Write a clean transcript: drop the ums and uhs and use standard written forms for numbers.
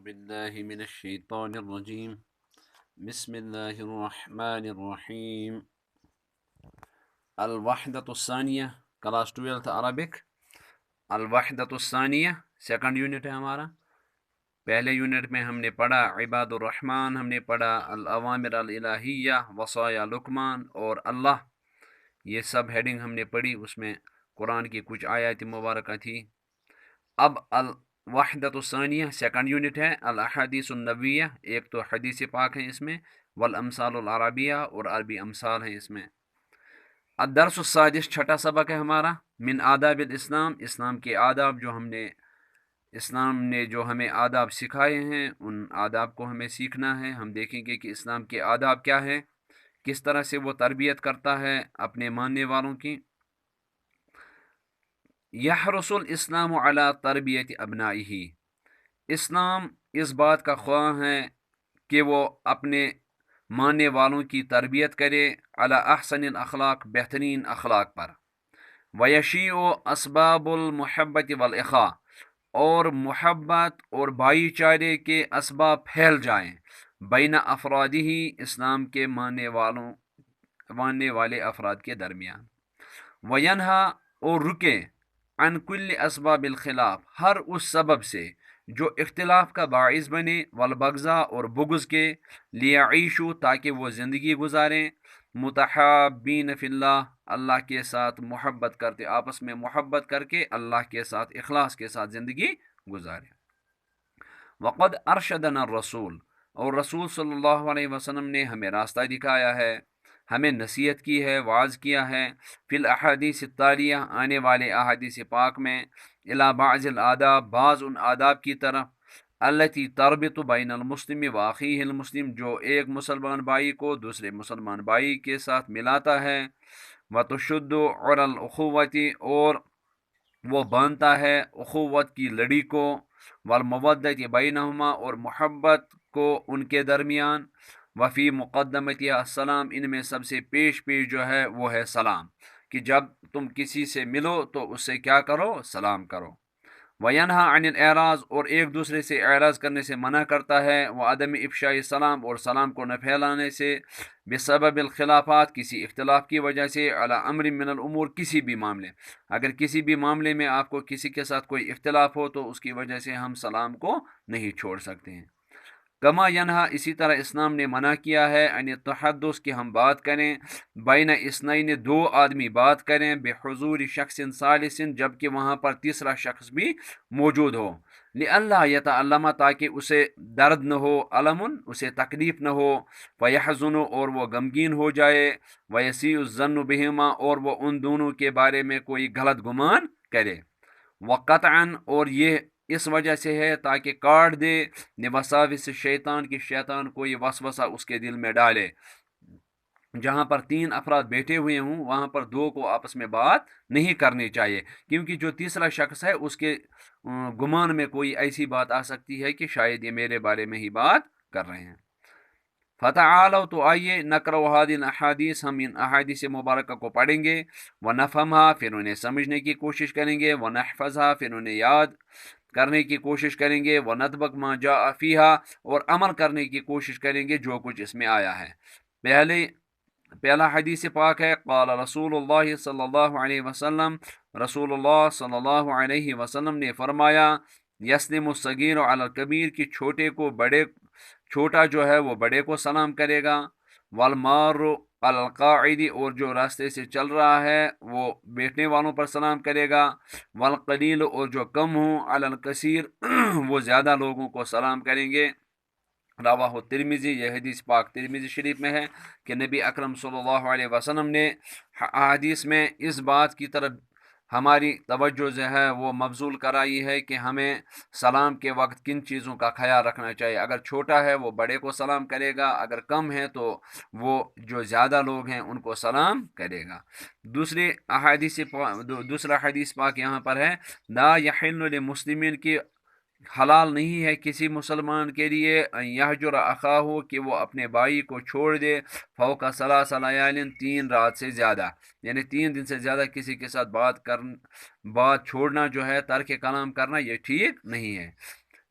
بالله من الشيطان الرجيم. بسم الله الرحمن الرحيم. الوحدة الثانية کلاس 12 عربک. الوحدة الثانیہ سیکنڈ یونٹ ہے ہمارا. پہلے یونٹ میں ہم نے پڑھا عباد الرحمن، ہم نے پڑھا الاوامر الالہیہ، وصایا لقمان اور اللہ. یہ سب ہیڈنگ ہم نے پڑھی، اس میں قرآن کی کچھ آیات مبارکہ تھی. اب الوحدۃ الثانیہ سیکنڈ یونٹ ہے الاحادیث النبویہ. ایک تو حدیث پاک ہیں اس میں، والامثال العربیہ اور عربی امثال ہیں اس میں. الدرس السادس چھٹا سبق ہے ہمارا. من آداب الاسلام، اسلام کے آداب جو اسلام نے جو ہمیں آداب سکھائے ہیں ان آداب کو ہمیں سیکھنا ہے. ہم دیکھیں گے کہ اسلام کے آداب کیا ہے، کس طرح سے وہ تربیت کرتا ہے اپنے ماننے والوں کی. یحرص الاسلام علی تربیت ابنائہ، اسلام اس بات کا خواہاں ہے کہ وہ اپنے ماننے والوں کی تربیت کرے علی احسن الاخلاق، بہترین اخلاق پر. ویشیع اسباب المحبت والاخاء، اور محبت اور بھائی چارے کے اسباب پھیل جائیں بین افرادہ، اسلام کے ماننے والے افراد کے درمیان. وینہا، اور رکے عن کل اسباب الخلاف، ہر اس سبب سے جو اختلاف کا باعث بنے، والبغضا اور بغض کے، لیعیشوا تاکہ وہ زندگی گزاریں، متحابین فی اللہ، اللہ کے ساتھ محبت کرتے، آپس میں محبت کر کے اللہ کے ساتھ اخلاص کے ساتھ زندگی گزاریں. وقد ارشدنا الرسول، اور رسول صلی اللہ علیہ وسلم نے ہمیں راستہ دکھایا ہے، ہمیں نصیحت کی ہے، وعظ کیا ہے. فی الاحادیث التالیہ، آنے والے احادیث پاک میں، الی بعض الآداب، بعض ان آداب کی طرف، التی تربط بین المسلم و اخیہ المسلم، جو ایک مسلمان بھائی کو دوسرے مسلمان بھائی کے ساتھ ملاتا ہے. وتشد عری الاخوۃ، اور وہ باندھتا ہے اخوت کی لڑی کو. والمودۃ بینہما، اور محبت کو ان کے درمیان. وفی مقدمتہ السلام، ان میں سب سے پیش جو ہے وہ ہے سلام، کہ جب تم کسی سے ملو تو اس سے کیا کرو، سلام کرو. وینہا عن الاعراض، اور ایک دوسرے سے اعراض کرنے سے منع کرتا ہے. وعدم افشاء السلام، اور سلام کو نہ پھیلانے سے. بسبب الخلافات، کسی اختلاف کی وجہ سے. علی امر من الامور، کسی بھی معاملے، اگر کسی بھی معاملے میں آپ کو کسی کے ساتھ کوئی اختلاف ہو تو اس کی وجہ سے ہم سلام کو نہیں چھوڑ سکتے ہیں. کما ینہا، اسی طرح اسلام نے منع کیا ہے، ان التحدث، کہ ہم بات کریں، بین اثنین، دو آدمی بات کریں، بحضور شخص ثالث، جبکہ وہاں پر تیسرا شخص بھی موجود ہو. لئلا یتعلم، تاکہ اسے درد نہ ہو، علم اسے تکلیف نہ ہو. فیحزن، اور وہ غمگین ہو جائے. ویسیء الظن بہما، اور وہ ان دونوں کے بارے میں کوئی غلط گمان کرے. وقطعا، اور یہ اس وجہ سے ہے تاکہ کاٹ دے وساوس شیطان، کی شیطان کو یہ وسوسہ اس کے دل میں ڈالے. جہاں پر 3 افراد بیٹھے ہوئے ہوں وہاں پر 2 کو آپس میں بات نہیں کرنی چاہیے، کیونکہ جو تیسرا شخص ہے اس کے گمان میں کوئی ایسی بات آ سکتی ہے کہ شاید یہ میرے بارے میں ہی بات کر رہے ہیں. فتعالوا، تو آئیے، نقرأ هذه الاحادیث، ہم ان احادیث مبارکہ کو پڑھیں گے. ونفهمها، پھر انہیں سمجھنے کی کوشش کریں گے. ونحفظها، پھر انہیں یاد کرنے کی کوشش کریں گے. ونطبق ما جاء فيها، اور عمل کرنے کی کوشش کریں گے جو کچھ اس میں آیا ہے. پہلا حدیث پاک ہے، قال رسول اللہ صلی اللہ علیہ وسلم، رسول اللہ صلی اللہ علیہ وسلم نے فرمایا، یسلم الصغیر علی الکبیر، کی چھوٹا جو ہے وہ بڑے کو سلام کرے گا. والمار علی القاعد، اور جو راستے سے چل رہا ہے وہ بیٹھنے والوں پر سلام کرے گا. والقلیل، اور جو کم ہوں، علی الکثیر، وہ زیادہ لوگوں کو سلام کریں گے. رواہ ترمذی، یہ حدیث پاک ترمذی شریف میں ہے کہ نبی اکرم صلی اللہ علیہ وسلم نے حدیث میں اس بات کی طرف ہماری توجہ جو ہے وہ مبذول کرائی ہے کہ ہمیں سلام کے وقت کن چیزوں کا خیال رکھنا چاہیے. اگر چھوٹا ہے وہ بڑے کو سلام کرے گا، اگر کم ہے تو وہ جو زیادہ لوگ ہیں ان کو سلام کرے گا. دوسرا حدیث پاک یہاں پر ہے، لا یحل لمسلمین، کی حلال نہیں ہے کسی مسلمان کے لیے، ان یہجر اخاہ، کہ وہ اپنے بھائی کو چھوڑ دے، فوق 3 لیال، 3 رات سے زیادہ، یعنی 3 دن سے زیادہ کسی کے ساتھ بات چھوڑنا جو ہے، ترک کلام کرنا، یہ ٹھیک نہیں ہے.